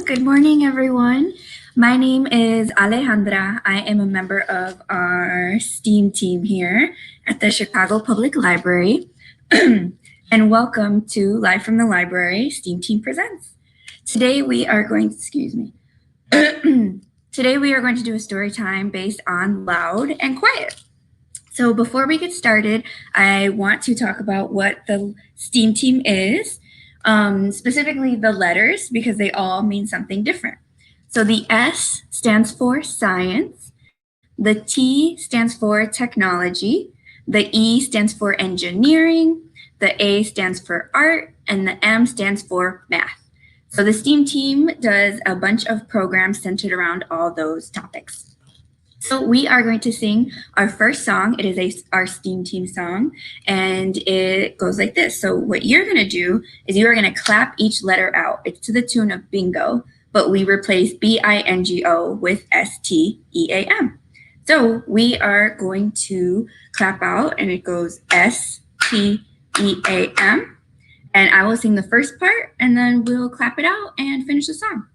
Good morning, everyone. My name is Alejandra. I am a member of our STEAM team here at the Chicago Public Library. And welcome to Live from the Library, STEAM Team Presents. Today we are going to, Today we are going to do a story time based on loud and quiet. So before we get started, I want to talk about what the STEAM team is. Specifically the letters, because they all mean something different. So the S stands for science, the T stands for technology, the E stands for engineering, the A stands for art, and the M stands for math. So the STEAM team does a bunch of programs centered around all those topics. So we are going to sing our first song. It is our STEAM team song, and it goes like this. So what you're going to do is you are going to clap each letter out. It's to the tune of bingo, but we replace B-I-N-G-O with S-T-E-A-M. So we are going to clap out, and it goes S-T-E-A-M, and I will sing the first part, and then we'll clap it out and finish the song.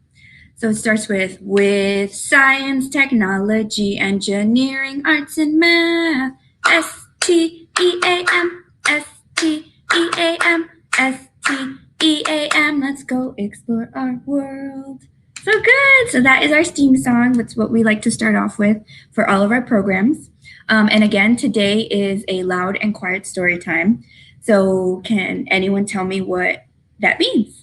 So it starts with science, technology, engineering, arts, and math. S-T-E-A-M, S-T-E-A-M, S-T-E-A-M. Let's go explore our world. So good. So that is our STEAM song. That's what we like to start off with for all of our programs. And again, today is a loud and quiet story time. So can anyone tell me what that means?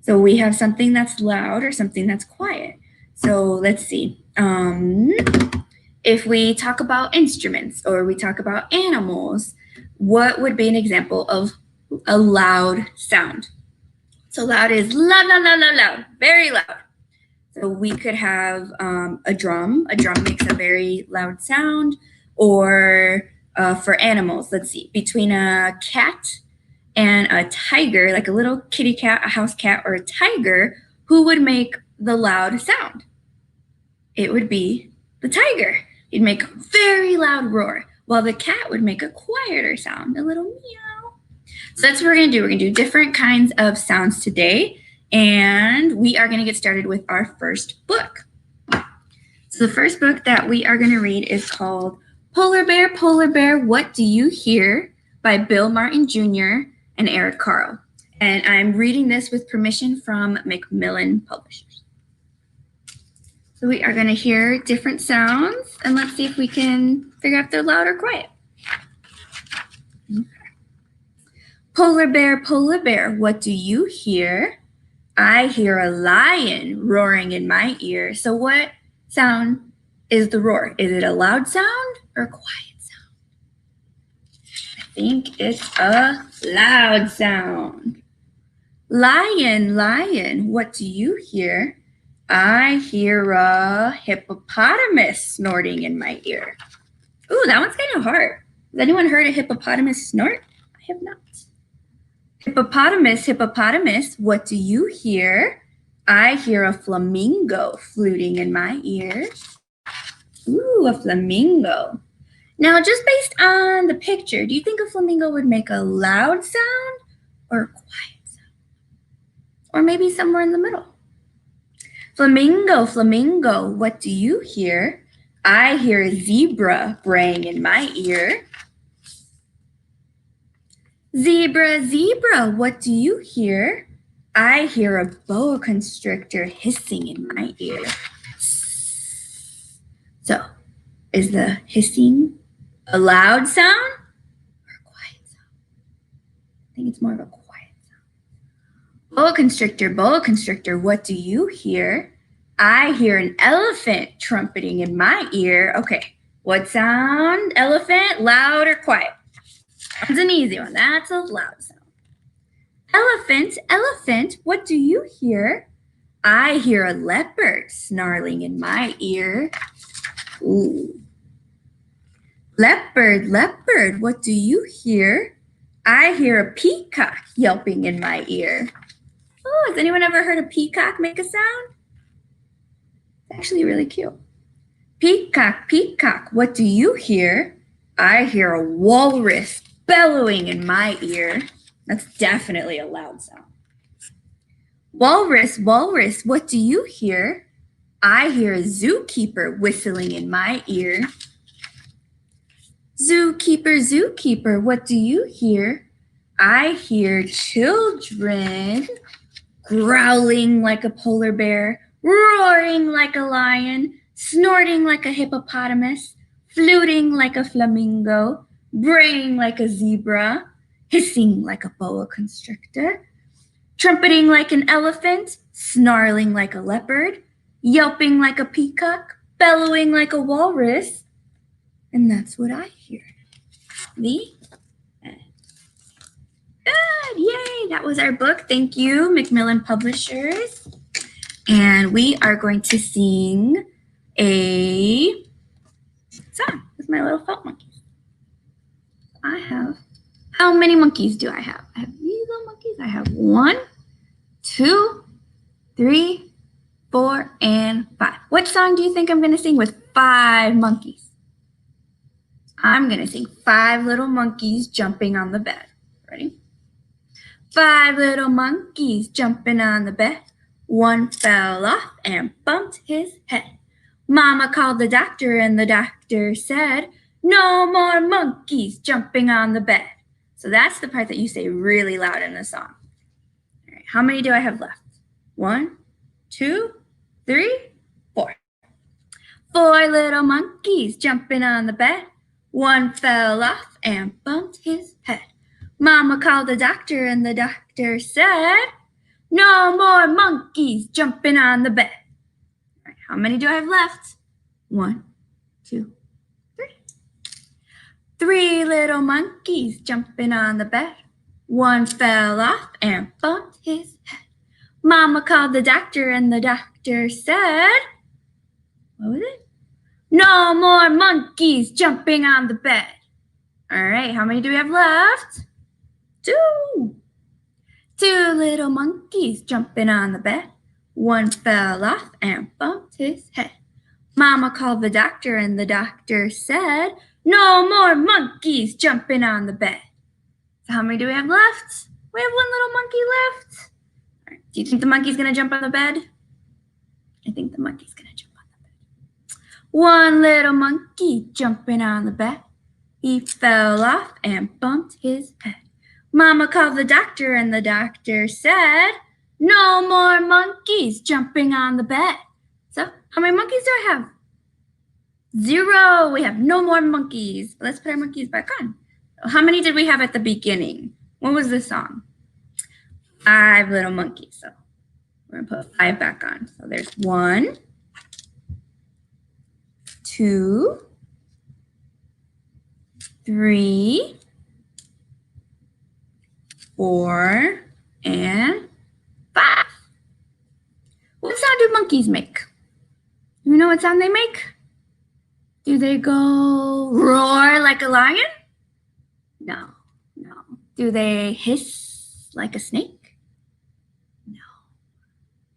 So we have something that's loud or something that's quiet. So let's see. If we talk about instruments or we talk about animals, what would be an example of a loud sound? So loud is loud, loud, loud, loud, loud, very loud. So we could have a drum. A drum makes a very loud sound. Or for animals, let's see, between a cat and a tiger, like a little kitty cat, a house cat, or a tiger, who would make the loud sound? It would be the tiger. He'd make a very loud roar, while the cat would make a quieter sound, a little meow. So that's what we're going to do. We're going to do different kinds of sounds today, and we are going to get started with our first book. So the first book that we are going to read is called Polar Bear, What Do You Hear? By Bill Martin Jr. and Eric Carle. And I'm reading this with permission from Macmillan Publishers. So we are going to hear different sounds, and let's see if we can figure out if they're loud or quiet. Okay. Polar Bear, what do you hear? I hear a lion roaring in my ear. So what sound is the roar? Is it a loud sound or a quiet sound? I think it's a loud sound. Lion, what do you hear? I hear a hippopotamus snorting in my ear. Ooh, that one's kind of hard. Has anyone heard a hippopotamus snort? I have not. Hippopotamus, what do you hear? I hear a flamingo fluting in my ear. Ooh, a flamingo. Now, just based on the picture, do you think a flamingo would make a loud sound or a quiet sound? Or maybe somewhere in the middle? Flamingo, what do you hear? I hear a zebra braying in my ear. Zebra, what do you hear? I hear a boa constrictor hissing in my ear. So, is the hissing a loud sound or a quiet sound? I think it's more of a quiet sound. Boa constrictor, what do you hear? I hear an elephant trumpeting in my ear. Okay, what sound? Elephant, loud or quiet? That's an easy one. That's a loud sound. Elephant, what do you hear? I hear a leopard snarling in my ear. Ooh. Leopard, what do you hear? I hear a peacock yelping in my ear. Oh, has anyone ever heard a peacock make a sound? It's actually really cute. Peacock, what do you hear? I hear a walrus bellowing in my ear. That's definitely a loud sound. Walrus, walrus, what do you hear? I hear a zookeeper whistling in my ear. Zookeeper, zookeeper, what do you hear? I hear children growling like a polar bear, roaring like a lion, snorting like a hippopotamus, fluting like a flamingo, braying like a zebra, hissing like a boa constrictor, trumpeting like an elephant, snarling like a leopard, yelping like a peacock, bellowing like a walrus. And that's what I hear. The end. Good, yay, that was our book. Thank you, Macmillan Publishers. And we are going to sing a song with my little felt monkeys. How many monkeys do I have? I have these little monkeys. I have 1, 2, 3, 4, and 5. What song do you think I'm going to sing with 5 monkeys? I'm going to sing 5 little monkeys jumping on the bed. Ready? 5 little monkeys jumping on the bed. One fell off and bumped his head. Mama called the doctor and the doctor said, "No more monkeys jumping on the bed." So that's the part that you say really loud in the song. All right, how many do I have left? 1, 2, 3, 4. 4 little monkeys jumping on the bed. One fell off and bumped his head. Mama called the doctor and the doctor said, "No more monkeys jumping on the bed." All right, how many do I have left? 1, 2, 3. 3 little monkeys jumping on the bed. One fell off and bumped his head. Mama called the doctor and the doctor said, what was it? "No more monkeys jumping on the bed." All right, how many do we have left? 2. 2 little monkeys jumping on the bed. One fell off and bumped his head. Mama called the doctor and the doctor said, "No more monkeys jumping on the bed." So how many do we have left? We have 1 little monkey left. All right, do you think the monkey's going to jump on the bed? I think the monkey's going to jump on the bed. 1 little monkey jumping on the bed. He fell off and bumped his head. Mama called the doctor and the doctor said, "No more monkeys jumping on the bed." So how many monkeys do I have? 0. We have no more monkeys. Let's put our monkeys back on. How many did we have at the beginning? What was the song? 5 little monkeys. So we're going to put 5 back on. So there's 1, 2, 3, 4, and 5. What sound do monkeys make? You know what sound they make? Do they go roar like a lion? No, no. Do they hiss like a snake? No.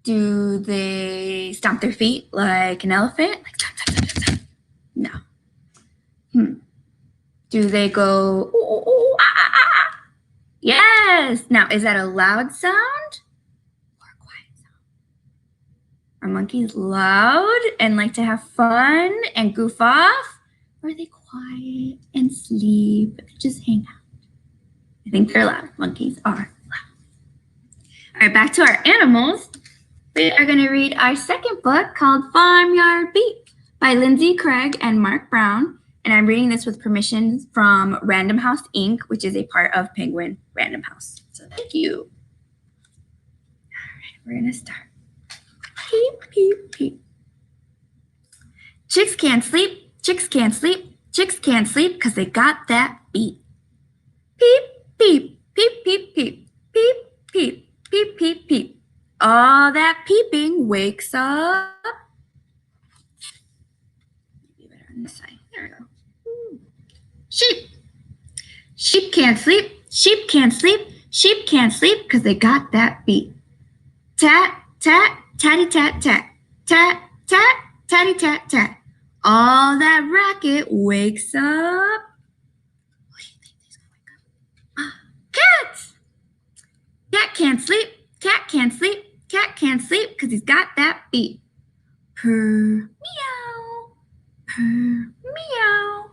Do they stomp their feet like an elephant? Like stomp, stomp, stomp, stomp, stomp? No. Do they go ooh, ooh, ooh, ah, ah, ah, ah? Yes. Now, is that a loud sound or a quiet sound? Are monkeys loud and like to have fun and goof off? Or are they quiet and sleep and just hang out? I think they're loud. Monkeys are loud. All right, back to our animals. We are going to read our second book called Farmyard B by Lindsay Craig and Mark Brown. And I'm reading this with permission from Random House Inc., which is a part of Penguin Random House. So thank you. All right, we're going to start. Peep, peep, peep. Chicks can't sleep, chicks can't sleep, chicks can't sleep because they got that beat. Peep, peep, peep, peep, peep, peep, peep, peep, peep, peep. All that peeping wakes up. Maybe better on this side. There we go. Sheep. Sheep can't sleep, sheep can't sleep, sheep can't sleep because they got that beat. Tat, tat, tatty, tat, tat, tat, tat, tatty, tat, tat. All that racket wakes up. What do you think he's gonna wake up? Cats. Cat can't sleep, cat can't sleep, Cat can't sleep because he's got that beat. Purr, meow, purr, meow.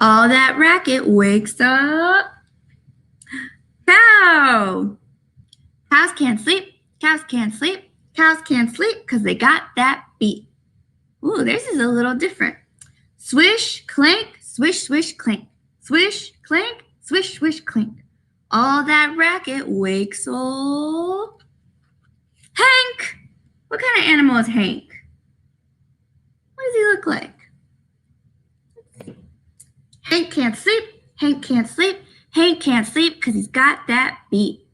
All that racket wakes up cow. Cows can't sleep, cows can't sleep, cows can't sleep because they got that beat. Ooh, theirs is a little different. Swish, clank, swish, swish, clank. Swish, clank, swish, swish, clank. All that racket wakes up Hank. What kind of animal is Hank? What does he look like? Hank can't sleep, Hank can't sleep, Hank can't sleep because he's got that beat.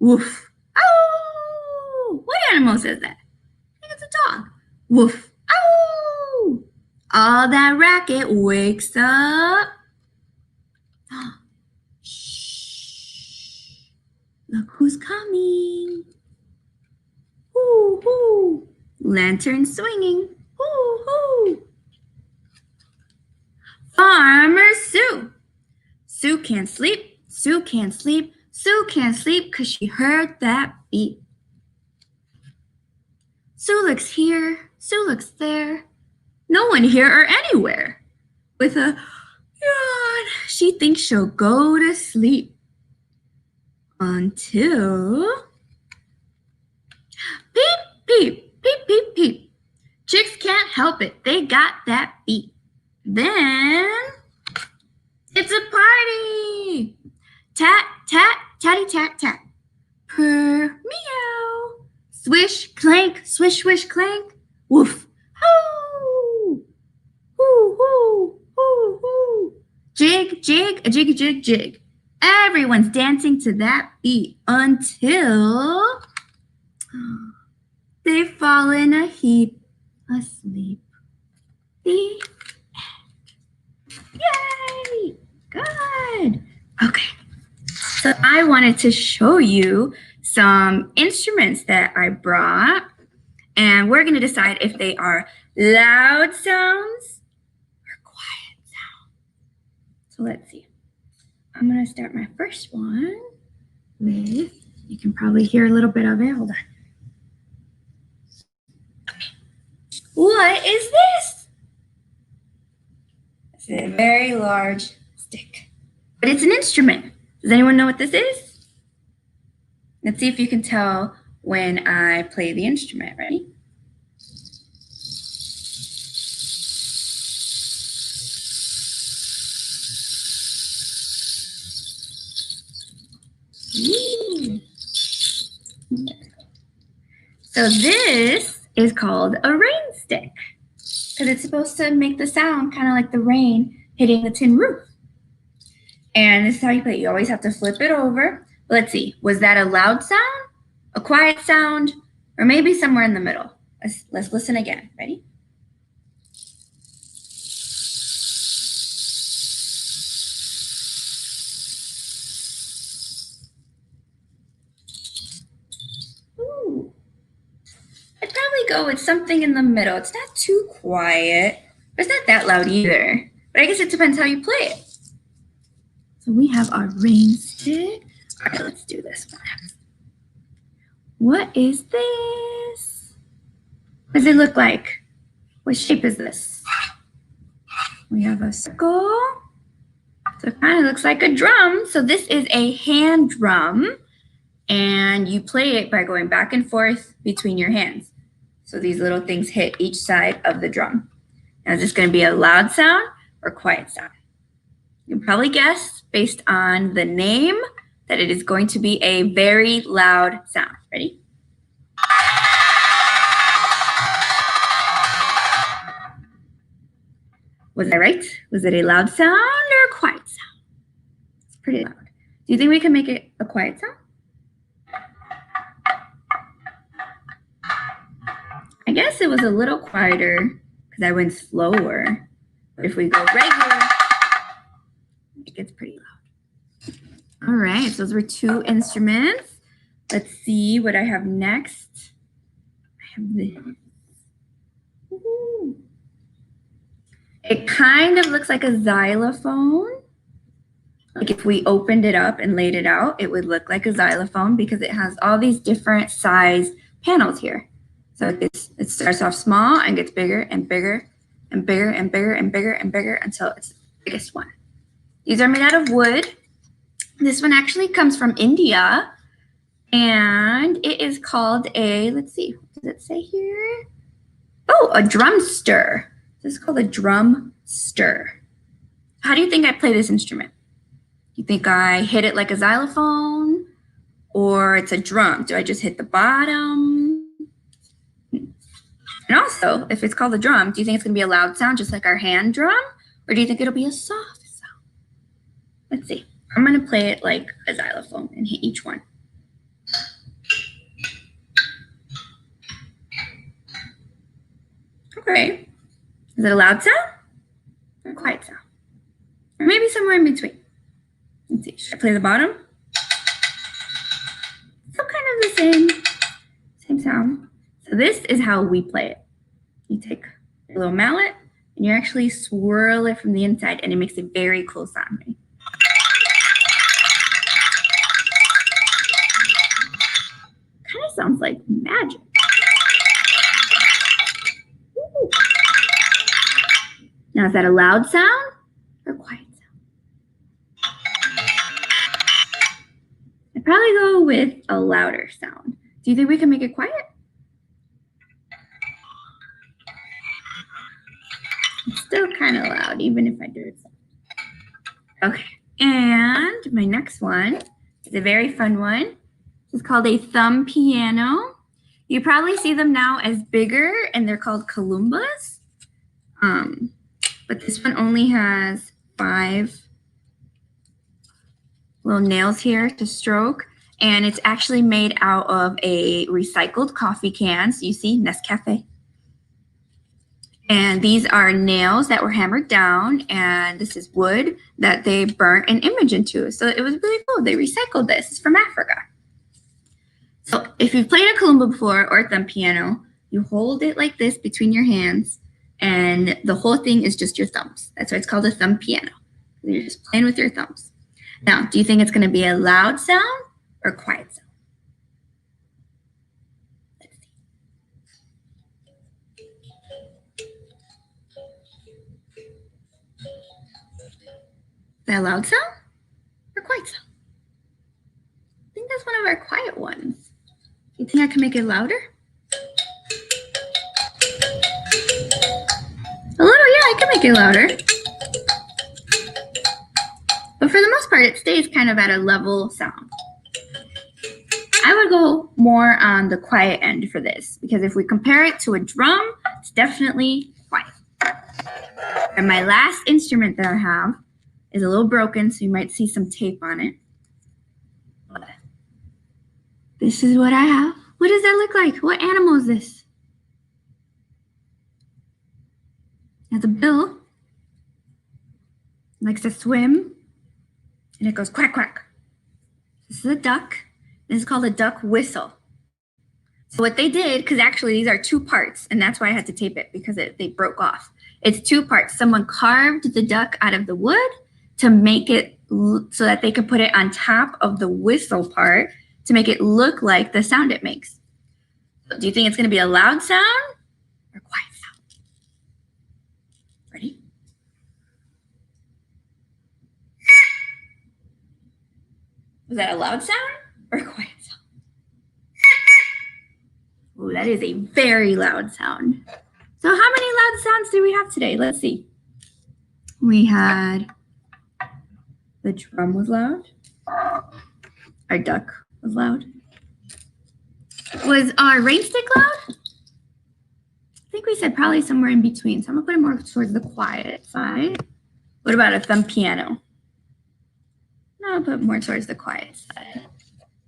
Woof. Oh! What animal says that? I think it's a dog. Woof. Oh! All that racket wakes up. Shh. Look who's coming. Hoo, hoo. Lantern swinging. Hoo, hoo. Farmer Sue. Sue can't sleep. Sue can't sleep. Sue can't sleep because she heard that beat. Sue looks here. Sue looks there. No one here or anywhere. With a yawn, she thinks she'll go to sleep. Until peep, peep, peep, peep, peep. Chicks can't help it. They got that beat. Then it's a party. Tat, tat, tatty, tat, tat. Purr, meow. Swish, clank, swish, swish, clank. Woof. Hoo. Hoo, hoo, hoo, hoo. Jig, jig, a jiggy, jig, jig. Everyone's dancing to that beat until they fall in a heap asleep. The Yay! Good. Okay. So I wanted to show you some instruments that I brought, and we're going to decide if they are loud sounds or quiet sounds. So let's see. I'm going to start my first one with, you can probably hear a little bit of it. Hold on. Okay. What is this? It's a very large stick, but it's an instrument. Does anyone know what this is? Let's see if you can tell when I play the instrument. Ready? Ooh. So this is called a rain stick because it's supposed to make the sound kind of like the rain hitting the tin roof. And this is how you play it. You always have to flip it over. Let's see. Was that a loud sound, a quiet sound, or maybe somewhere in the middle? Let's listen again. Ready? Ooh. I'd probably go with something in the middle. It's not too quiet, but it's not that loud either. But I guess it depends how you play it. So we have our rain stick. All right, let's do this one next. What is this? What does it look like? What shape is this? We have a circle. So it kind of looks like a drum. So this is a hand drum, and you play it by going back and forth between your hands. So these little things hit each side of the drum. Now, is this going to be a loud sound or quiet sound? You can probably guess based on the name that it is going to be a very loud sound. Ready? Was I right? Was it a loud sound or a quiet sound? It's pretty loud. Do you think we can make it a quiet sound? I guess it was a little quieter because I went slower. But if we go regular, it gets pretty loud. All right, so those were two instruments. Let's see what I have next. I have this. Woo-hoo. It kind of looks like a xylophone. Like if we opened it up and laid it out, it would look like a xylophone because it has all these different size panels here. So it starts off small and gets bigger and bigger and bigger and bigger and bigger and bigger until it's the biggest one. These are made out of wood. This one actually comes from India, and it is called a, let's see, what does it say here? Oh, a drumstir. This is called a drumstir. How do you think I play this instrument? You think I hit it like a xylophone, or it's a drum? Do I just hit the bottom? And also, if it's called a drum, do you think it's going to be a loud sound just like our hand drum, or do you think it'll be a soft sound? Let's see. I'm going to play it like a xylophone and hit each one. Okay. Is it a loud sound or a quiet sound? Or maybe somewhere in between? Let's see. Should I play the bottom? So kind of the same sound. So this is how we play it. You take a little mallet and you actually swirl it from the inside, and it makes a very cool sound. Right? Kind of sounds like magic. Ooh. Now, is that a loud sound or a quiet sound? I'd probably go with a louder sound. Do you think we can make it quiet? It's still kind of loud, even if I do it. Okay, and my next one is a very fun one. It's called a thumb piano. You probably see them now as bigger, and they're called kalumbas. But this one only has 5 little nails here to stroke, and it's actually made out of a recycled coffee can. So you see Nescafe. And these are nails that were hammered down, and this is wood that they burnt an image into. So it was really cool. They recycled this. It's from Africa. So if you've played a kalimba before or a thumb piano, you hold it like this between your hands, and the whole thing is just your thumbs. That's why it's called a thumb piano. You're just playing with your thumbs. Now, do you think it's going to be a loud sound or a quiet sound? Let's see. Is that a loud sound or quiet sound? I think that's one of our quiet ones. You think I can make it louder? A little, yeah, I can make it louder. But for the most part, it stays kind of at a level sound. I would go more on the quiet end for this, because if we compare it to a drum, it's definitely quiet. And my last instrument that I have is a little broken, so you might see some tape on it. But this is what I have. What does that look like? What animal is this? It has a bill. It likes to swim. And it goes quack, quack. This is a duck. This is called a duck whistle. So what they did, because actually these are 2 parts, and that's why I had to tape it, because they broke off. It's 2 parts. Someone carved the duck out of the wood to make it so that they could put it on top of the whistle part to make it look like the sound it makes. So do you think it's going to be a loud sound or quiet sound? Ready? Was that a loud sound or a quiet sound? Oh, that is a very loud sound. So how many loud sounds do we have today? Let's see. We had the drum was loud. Our duck was loud. Was our rain stick loud? I think we said probably somewhere in between. So I'm gonna put it more towards the quiet side. What about a thumb piano? No, I'll put more towards the quiet side.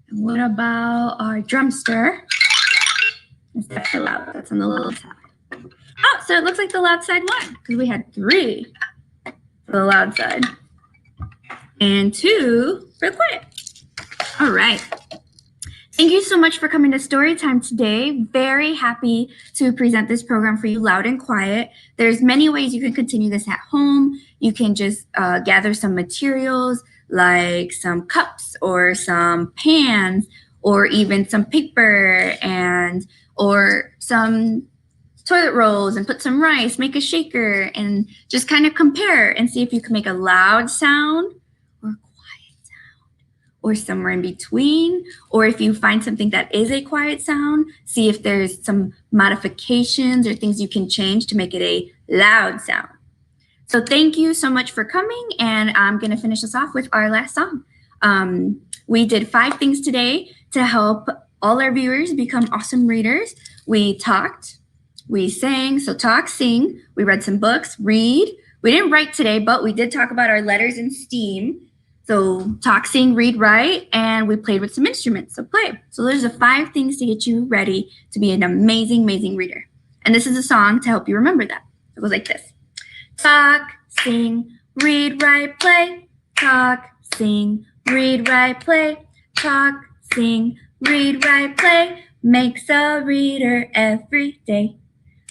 And what about our drumstir? It's definitely loud. That's on the loud side. Oh, so it looks like the loud side won, because we had 3 for the loud side and 2 for the quiet. All right. Thank you so much for coming to Storytime today. Very happy to present this program for you, loud and quiet. There's many ways you can continue this at home. You can just gather some materials like some cups or some pans, or even some paper or some toilet rolls and put some rice, make a shaker, and just kind of compare and see if you can make a loud sound or a quiet sound or somewhere in between. Or if you find something that is a quiet sound, see if there's some modifications or things you can change to make it a loud sound. So thank you so much for coming, and I'm going to finish us off with our last song. We did 5 things today to help all our viewers become awesome readers. We talked, we sang, so talk, sing. We read some books, read. We didn't write today, but we did talk about our letters in STEAM. So talk, sing, read, write, and we played with some instruments, so play. So there's the 5 things to get you ready to be an amazing, amazing reader. And this is a song to help you remember that. It goes like this. Talk, sing, read, write, play. Talk, sing, read, write, play. Talk, sing, read, write, play. Makes a reader every day.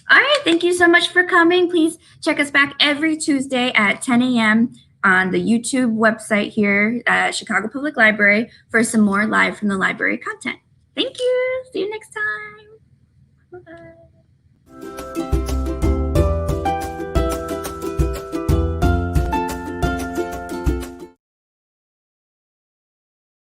All right, thank you so much for coming. Please check us back every Tuesday at 10 a.m. on the YouTube website here at Chicago Public Library for some more live from the library content. Thank you. See you next time. Bye-bye.